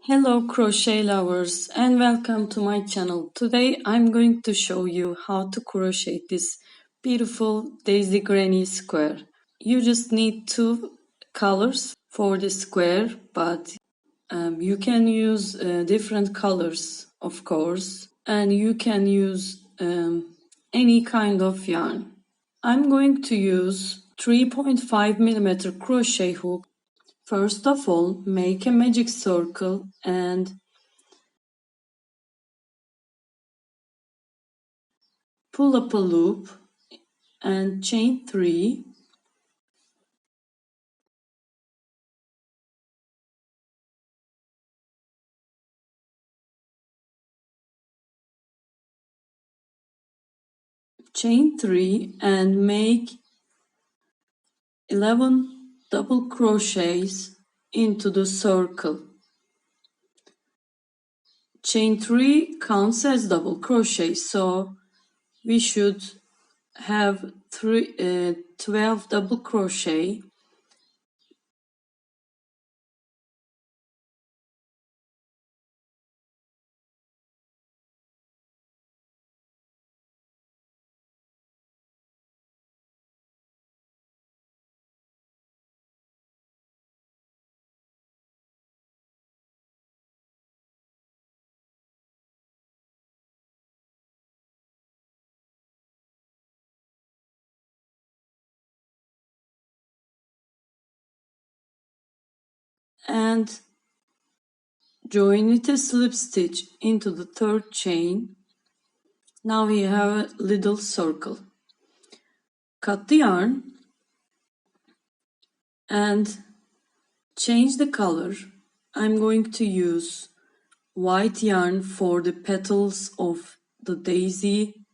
Hello crochet lovers and welcome to my channel. Today I'm going to show you how to crochet this beautiful daisy granny square. You just need two colors for the square, but you can use different colors, of course, and you can use any kind of yarn. I'm going to use 3.5mm crochet hook. First of all, make a magic circle and pull up a loop and chain 3, chain 3 and make 11 double crochets into the circle. Chain 3 counts as double crochet, so we should have 12 double crochet. And join with a slip stitch into the third chain. Now we have a little circle. Cut the yarn and change the color. I'm going to use white yarn for the petals of the daisy.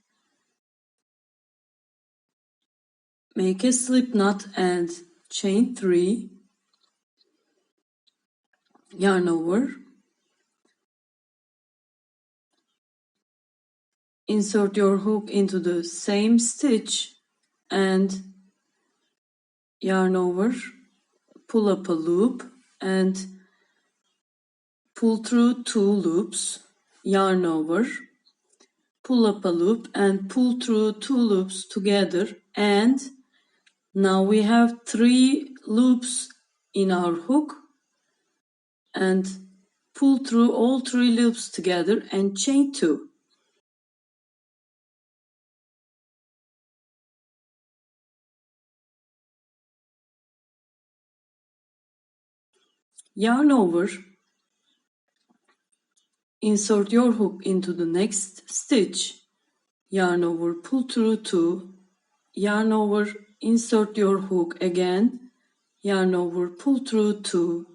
Make a slip knot and chain 3, yarn over, insert your hook into the same stitch and yarn over, pull up a loop and pull through 2 loops, yarn over, pull up a loop and pull through 2 loops together, and now we have 3 loops in our hook, and pull through all 3 loops together and chain 2. Yarn over, insert your hook into the next stitch, yarn over, pull through 2, yarn over, insert your hook again, yarn over, pull through 2,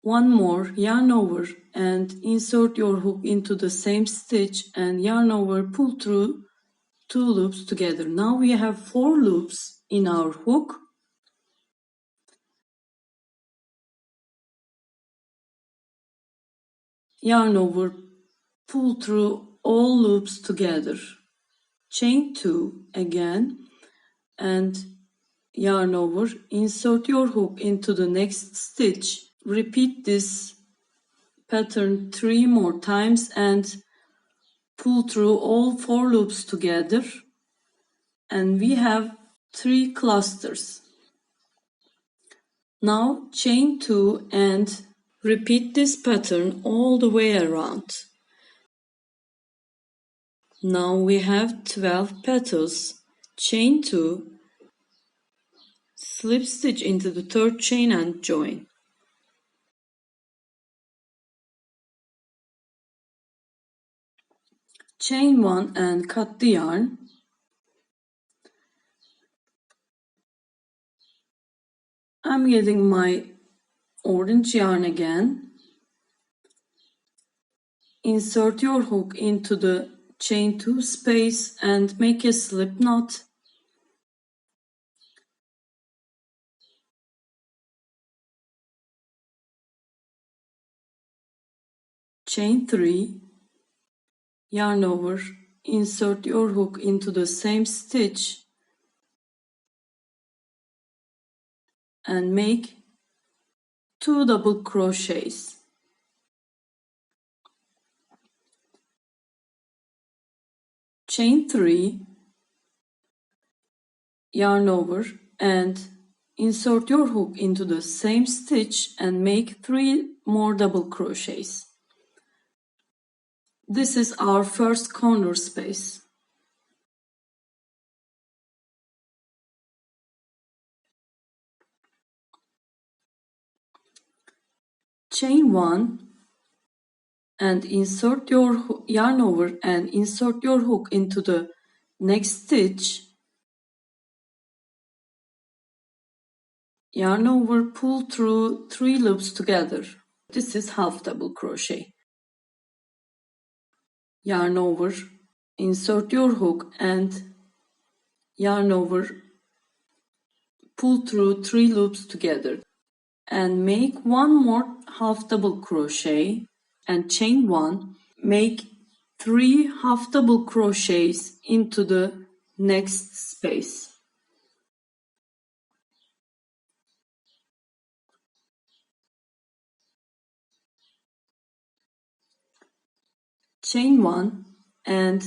one more, yarn over and insert your hook into the same stitch and yarn over, pull through 2 loops together. Now we have 4 loops in our hook. Yarn over, pull through all loops together, chain 2 again and yarn over, insert your hook into the next stitch. Repeat this pattern 3 more times and pull through all 4 loops together, and we have 3 clusters. Now chain 2 and repeat this pattern all the way around. Now we have 12 petals. Chain 2, slip stitch into the third chain and join. Chain 1 and cut the yarn. I'm getting my orange yarn again. Insert your hook into the chain 2 space and make a slip knot. Chain 3, yarn over, insert your hook into the same stitch and make 2 double crochets, chain 3, yarn over and insert your hook into the same stitch and make 3 more double crochets. This is our first corner space. Chain 1 and insert your yarn over and insert your hook into the next stitch. Yarn over, pull through 3 loops together. This is half double crochet. Yarn over, insert your hook and yarn over, pull through 3 loops together and make 1 more half double crochet and chain 1. Make 3 half double crochets into the next space. Chain 1 and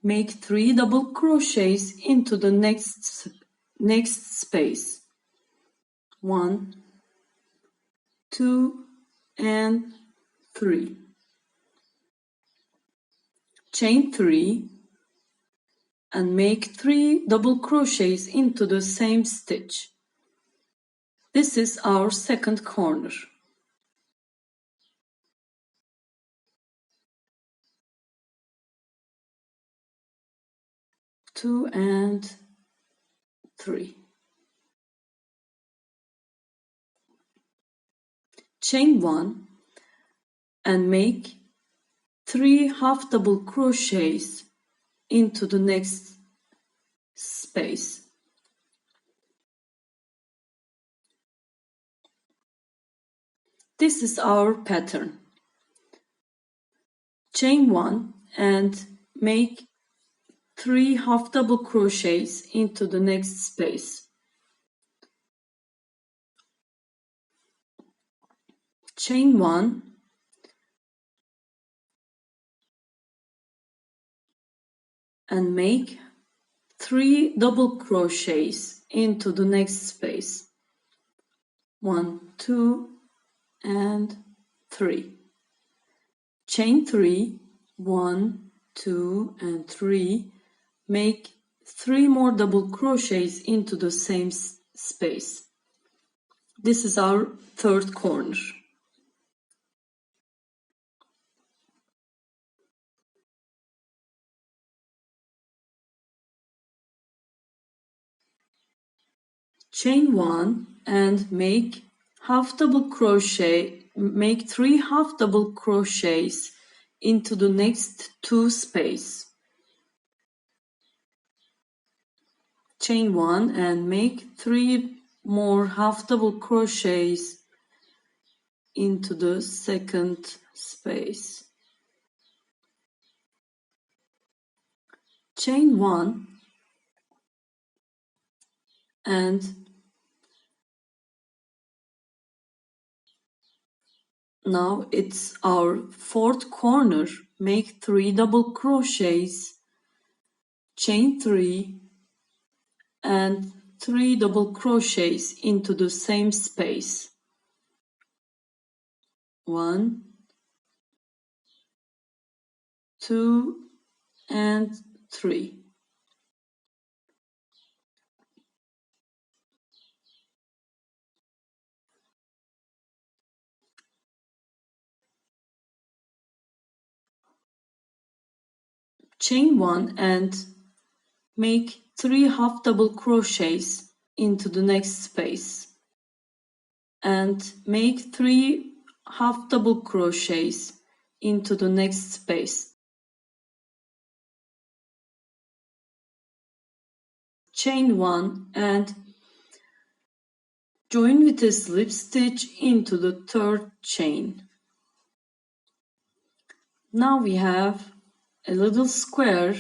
make 3 double crochets into the next space. 1, 2 and 3. Chain 3 and make 3 double crochets into the same stitch. This is our second corner. 2 and 3. Chain 1 and make 3 half double crochets into the next space. This is our pattern. Chain 1 and make 3 half double crochets into the next space. Chain 1 and make 3 double crochets into the next space. 1, 2 and 3. Chain 3, 1, 2 and 3. Make 3 more double crochets into the same space. This is our third corner. Chain 1 and make half double crochet, make 3 half double crochets into the next 2 space. Chain 1 and make 3 more half double crochets into the second space. Chain 1 and now it's our fourth corner. Make 3 double crochets, chain 3 and 3 double crochets into the same space. 1, 2 and 3. Chain 1 and make 3 half double crochets into the next space and make 3 half double crochets into the next space. Chain 1 and join with a slip stitch into the third chain. Now we have a little square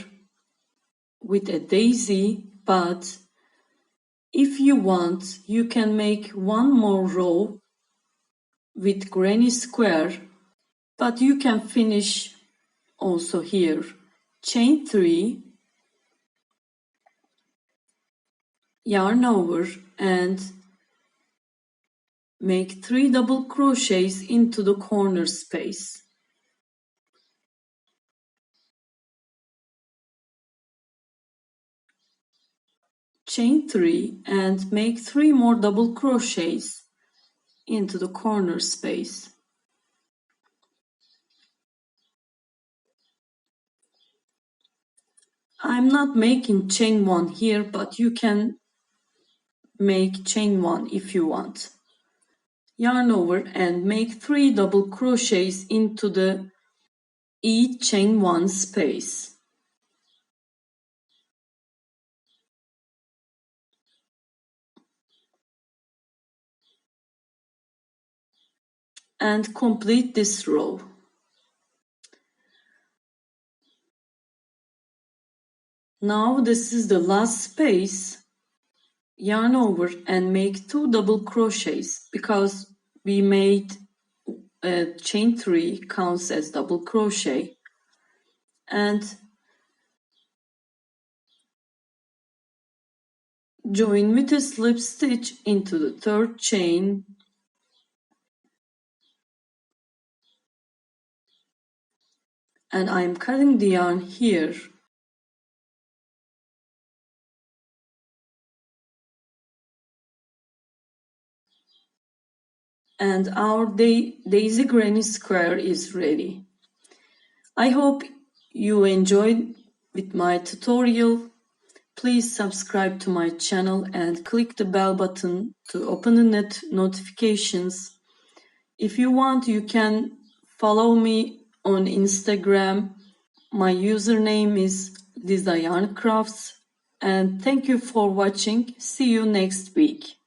with a daisy, but If you want, you can make one more row with granny square, but you can finish also here. Chain 3, yarn over and make 3 double crochets into the corner space. Chain 3 and make 3 more double crochets into the corner space. I'm not making chain 1 here, but you can make chain 1 if you want. Yarn over and make 3 double crochets into the each chain 1 space. And complete this row. Now this is the last space. Yarn over and make 2 double crochets because we made chain 3 counts as double crochet, and join with a slip stitch into the 3rd chain and I'm cutting the yarn here. And our daisy granny square is ready. I hope you enjoyed with my tutorial. Please subscribe to my channel and click the bell button to open the notifications. If you want, you can follow me on Instagram. My username is Liza Yarn Crafts. And thank you for watching. See you next week.